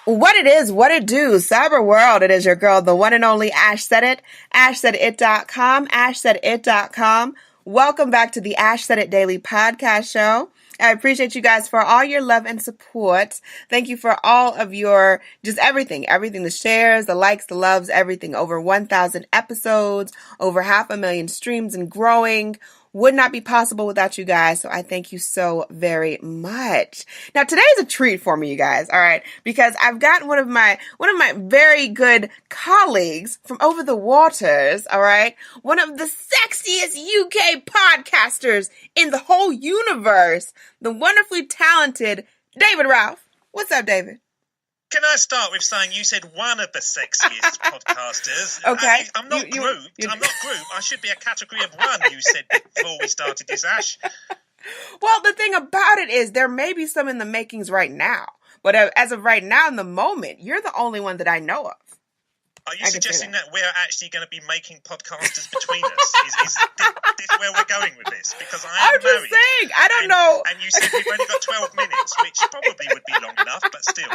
What it is, what it do, cyber world, it is your girl, the one and only Ash Said It, ashsaidit.com, ashsaidit.com. Welcome back to the Ash Said It Daily podcast show. I appreciate you guys for all your love and support. Thank you for all of your, just everything, the shares, the likes, the loves, everything. Over 1,000 episodes, over 500,000 streams and growing. Would not be possible without you guys, so I thank you so very much. Now, today is a treat for me, you guys, all right, because I've got one of my very good colleagues from over the waters, all right, one of the sexiest UK podcasters in the whole universe, the wonderfully talented David Ralph. What's up, David? Can I start with saying you said one of the sexiest podcasters? Okay. I'm not grouped. I'm not grouped. I should be a category of one, you said before we started this, Ash. Well, the thing about it is there may be some in the makings right now. But as of right now, in the moment, you're the only one that I know of. Are you suggesting that we're actually going to be making podcasters between us? Is this where we're going with this? Because I'm just married. Saying, I don't know. And you said we've only got 12 minutes, which probably would be long enough, but still.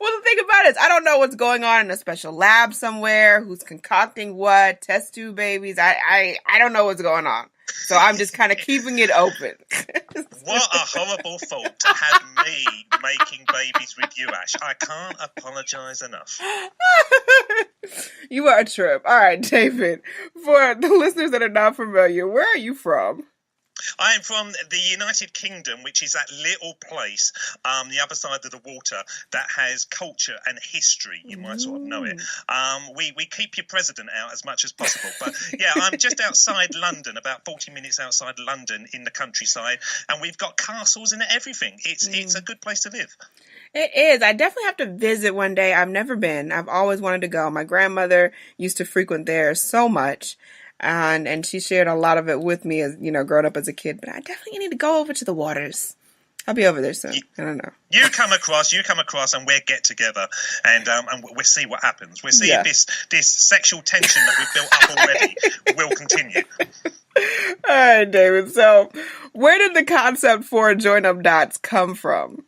Well, the thing about it is, I don't know what's going on in a special lab somewhere, who's concocting what, test tube babies. I don't know what's going on. So I'm just kind of keeping it open. What a horrible thought to have me making babies with you, Ash. I can't apologise enough. You are a trip. All right, David, for the listeners that are not familiar, where are you from? I am from the United Kingdom, which is that little place, the other side of the water, that has culture and history. You might sort of know it. We keep your president out as much as possible. But yeah, I'm just outside London, about 40 minutes outside London in the countryside. And we've got castles and everything. It's a good place to live. It is. I definitely have to visit one day. I've never been. I've always wanted to go. My grandmother used to frequent there so much. And she shared a lot of it with me as, growing up as a kid. But I definitely need to go over to the waters. I'll be over there soon. I don't know. You come across, and we'll get together, and we'll see what happens. We'll see if this sexual tension that we've built up already will continue. All right, David. So, where did the concept for Join Up Dots come from?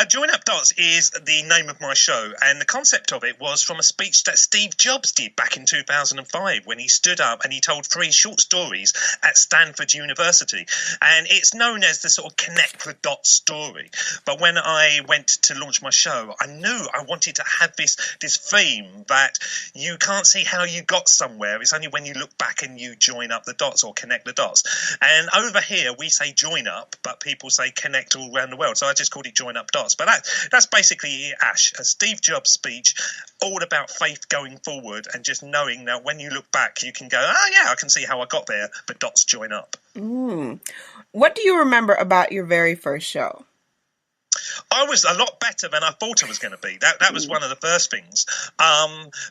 Join Up Dots is the name of my show, and the concept of it was from a speech that Steve Jobs did back in 2005 when he stood up and he told 3 short stories at Stanford University. And it's known as the sort of connect the dots story. But when I went to launch my show, I knew I wanted to have this theme that you can't see how you got somewhere. It's only when you look back and you join up the dots or connect the dots. And over here, we say join up, but people say connect all around the world. So I just called it Join Up Dots. But that's basically it, Ash. A Steve Jobs speech, all about faith going forward and just knowing that when you look back, you can go, oh yeah, I can see how I got there, but dots join up. What do you remember about your very first show? I was a lot better than I thought I was going to be. That was one of the first things.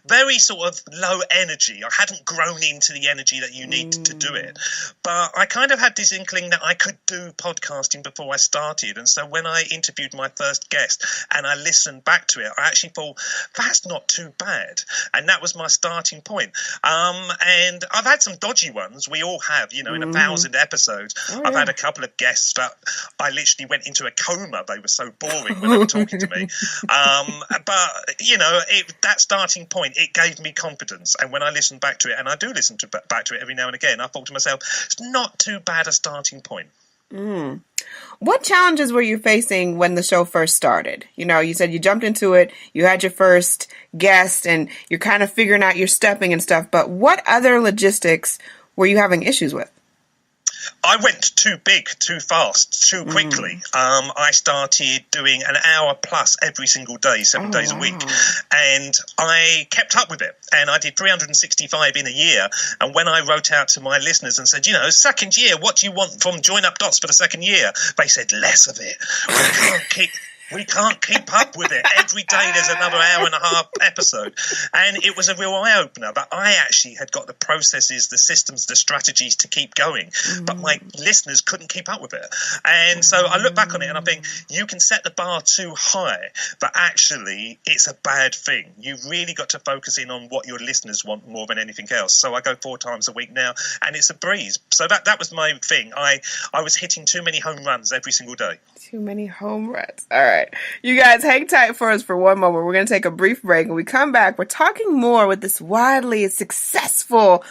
Very sort of low energy. I hadn't grown into the energy that you need to do it. But I kind of had this inkling that I could do podcasting before I started. And so when I interviewed my first guest and I listened back to it, I actually thought, that's not too bad. And that was my starting point. And I've had some dodgy ones. We all have, in 1,000 episodes. I've had a couple of guests that I literally went into a coma. They were so boring when they were talking to me. But, that starting point, it gave me confidence. And when I listened back to it, and I do listen back to it every now and again, I thought to myself, it's not too bad a starting point. What challenges were you facing when the show first started? You said you jumped into it, you had your first guest, and you're kind of figuring out your stepping and stuff. But what other logistics were you having issues with? I went too big, too fast, too quickly. I started doing an hour plus every single day, 7 days a week. And I kept up with it. And I did 365 in a year. And when I wrote out to my listeners and said, second year, what do you want from Join Up Dots for the second year? They said, less of it. We can't keep up with it. Every day there's another hour and a half episode. And it was a real eye-opener that I actually had got the processes, the systems, the strategies to keep going. But my listeners couldn't keep up with it. And so I look back on it and I think you can set the bar too high, but actually it's a bad thing. You've really got to focus in on what your listeners want more than anything else. So I go 4 times a week now and it's a breeze. So that was my thing. I was hitting too many home runs every single day. Too many home runs. All right. right. You guys hang tight for us for one moment. We're going to take a brief break. When we come back, we're talking more with this wildly successful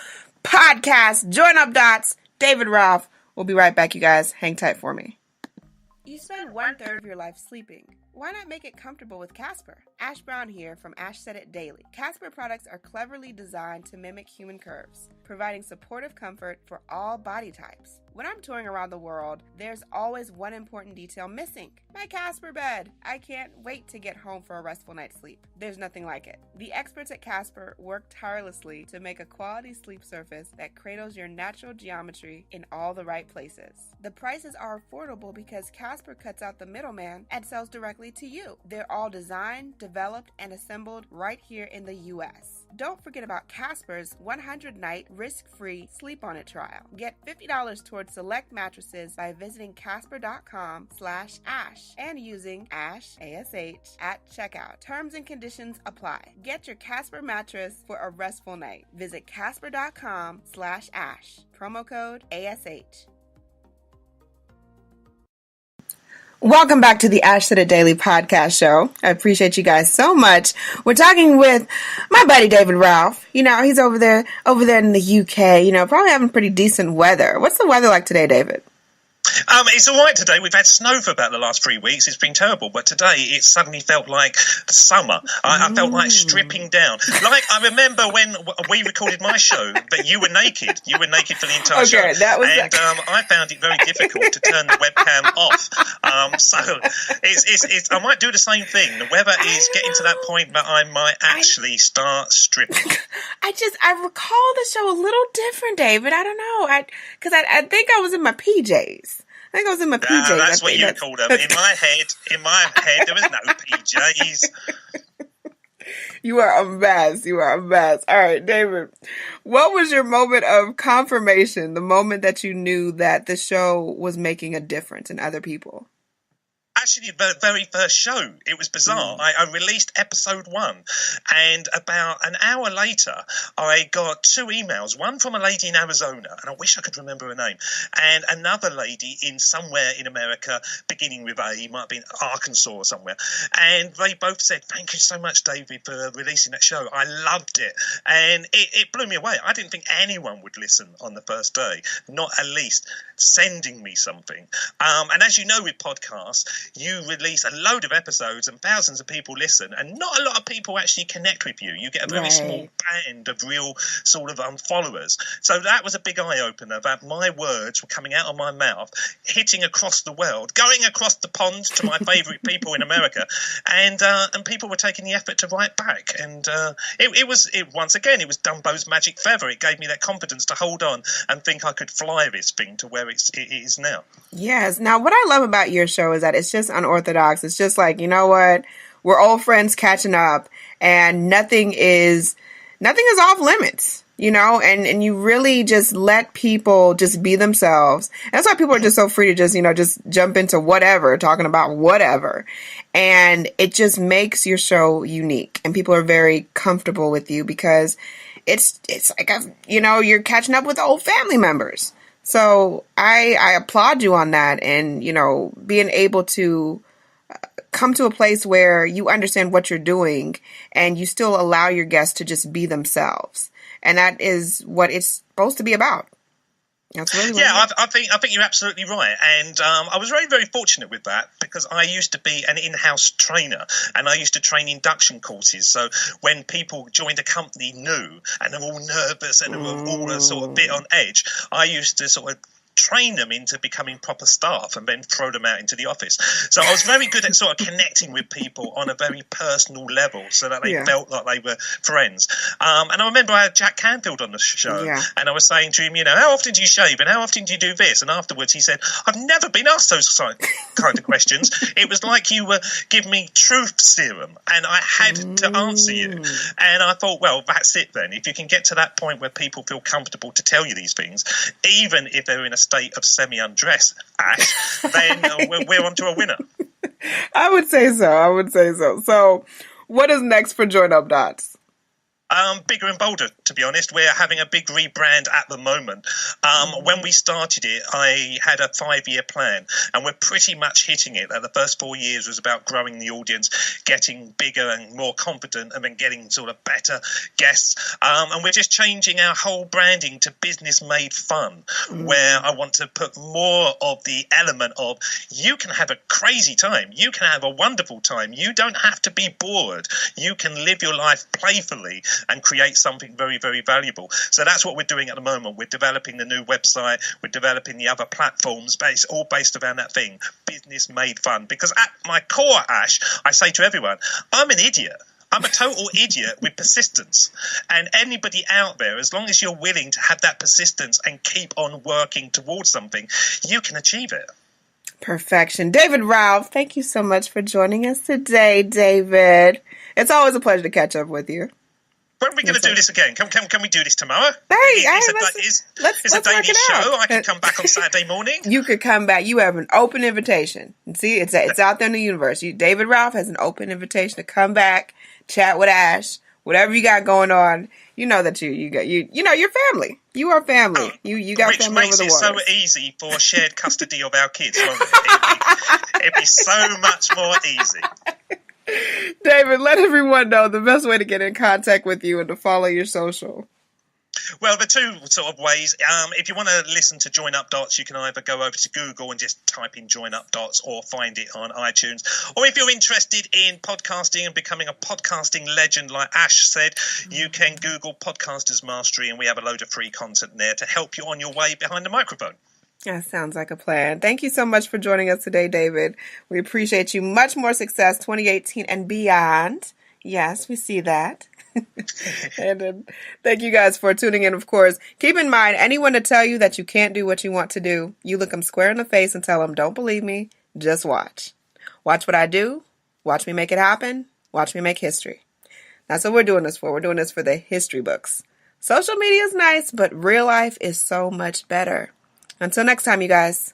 podcast, Join Up Dots, David Ralph. We'll be right back, you guys. Hang tight for me. You spend 1/3 of your life sleeping. Why not make it comfortable with Casper? Ash Brown here from Ash Said It Daily. Casper products are cleverly designed to mimic human curves, providing supportive comfort for all body types. When I'm touring around the world, there's always one important detail missing. My Casper bed. I can't wait to get home for a restful night's sleep. There's nothing like it. The experts at Casper work tirelessly to make a quality sleep surface that cradles your natural geometry in all the right places. The prices are affordable because Casper cuts out the middleman and sells directly to you. They're all designed, developed, and assembled right here in the U.S. Don't forget about Casper's 100-night risk-free Sleep On It trial. Get $50 towards select mattresses by visiting casper.com/ash and using ASH, A-S-H, at checkout. Terms and conditions apply. Get your Casper mattress for a restful night. Visit casper.com/ash. Promo code ASH. Welcome back to the Ash Said It Daily podcast show. I appreciate you guys so much. We're talking with my buddy David Ralph. You know, he's over there in the UK, you know, probably having pretty decent weather. What's the weather like today, David? It's all right today. We've had snow for about the last 3 weeks. It's been terrible, but today it suddenly felt like summer. I felt like stripping down. Like I remember when we recorded my show, but you were naked. You were naked for the entire show. That was I found it very difficult to turn the webcam off. So it's I might do the same thing. The weather is getting to that point that I might actually start stripping. I recall the show a little different, David. I don't know. I think I was in my PJs. I think I was in my PJs. That's what you called them. In my head, there was no PJs. You are a mess. All right, David. What was your moment of confirmation, the moment that you knew that the show was making a difference in other people? Actually, the very first show, it was bizarre. I released episode 1, and about an hour later, I got 2 emails, one from a lady in Arizona, and I wish I could remember her name, and another lady in somewhere in America, beginning with A, might have been Arkansas or somewhere, and they both said, "Thank you so much, David, for releasing that show. I loved it." And it blew me away. I didn't think anyone would listen on the first day, not at least sending me something. And as you know with podcasts, you release a load of episodes and thousands of people listen, and not a lot of people actually connect with you. You get a very small band of real sort of followers. So that was a big eye-opener, that my words were coming out of my mouth, hitting across the world, going across the pond to my favourite people in America, and people were taking the effort to write back. And it was once again, it was Dumbo's magic feather. It gave me that confidence to hold on and think I could fly this thing to where it is now. Yes. Now, what I love about your show is that it's just unorthodox. It's just like, you know what? We're old friends catching up, and nothing is off limits, you know, and you really just let people just be themselves. And that's why people are just so free to just, you know, just jump into whatever, talking about whatever. And it just makes your show unique, and people are very comfortable with you because it's like, you know, you're catching up with old family members. So I applaud you on that, and, you know, being able to come to a place where you understand what you're doing and you still allow your guests to just be themselves. And that is what it's supposed to be about. That's really I think you're absolutely right, and I was very, very fortunate with that because I used to be an in-house trainer, and I used to train induction courses. So when people joined a company new and they're all nervous and they're all sort of a bit on edge, I used to sort of train them into becoming proper staff and then throw them out into the office. So I was very good at sort of connecting with people on a very personal level so that they felt like they were friends. And I remember I had Jack Canfield on the show, and I was saying to him, you know, how often do you shave and how often do you do this? And afterwards he said, I've never been asked those kind of questions. It was like you were giving me truth serum and I had to answer you. And I thought, well, that's it then. If you can get to that point where people feel comfortable to tell you these things, even if they're in a state of semi-undress, Ash, then we're on to a winner. I would say so. So what is next for Join Up Dots? Bigger and bolder, to be honest. We're having a big rebrand at the moment. When we started it, I had a 5-year plan, and we're pretty much hitting it. The first 4 years was about growing the audience, getting bigger and more confident, and then getting sort of better guests. And we're just changing our whole branding to business made fun, where I want to put more of the element of you can have a crazy time. You can have a wonderful time. You don't have to be bored. You can live your life playfully and create something very, very valuable. So that's what we're doing at the moment. We're developing the new website. We're developing the other platforms, but it's all based around that thing, business made fun. Because at my core, Ash, I say to everyone, I'm an idiot. I'm a total idiot with persistence. And anybody out there, as long as you're willing to have that persistence and keep on working towards something, you can achieve it. Perfection. David Ralph, thank you so much for joining us today, David. It's always a pleasure to catch up with you. When are we going to do this again? Can we do this tomorrow? It's a daily show. I can come back on Saturday morning. You could come back. You have an open invitation. See, it's out there in the universe. David Ralph has an open invitation to come back, chat with Ash, whatever you got going on. You know that you're family. You are family. You got family over the Which makes it so easy for shared custody of our kids, won't it? It'd be so much more easy. David, let everyone know the best way to get in contact with you and to follow your social. Well, the two sort of ways. If you want to listen to Join Up Dots, you can either go over to Google and just type in Join Up Dots, or find it on iTunes. Or if you're interested in podcasting and becoming a podcasting legend, like Ash said, you can Google Podcasters Mastery, and we have a load of free content there to help you on your way behind the microphone. That sounds like a plan. Thank you so much for joining us today, David. We appreciate you. Much more success 2018 and beyond. Yes, we see that. And thank you guys for tuning in, of course. Keep in mind, anyone to tell you that you can't do what you want to do, you look them square in the face and tell them, don't believe me, just watch. Watch what I do. Watch me make it happen. Watch me make history. That's what we're doing this for. We're doing this for the history books. Social media is nice, but real life is so much better. Until next time, you guys.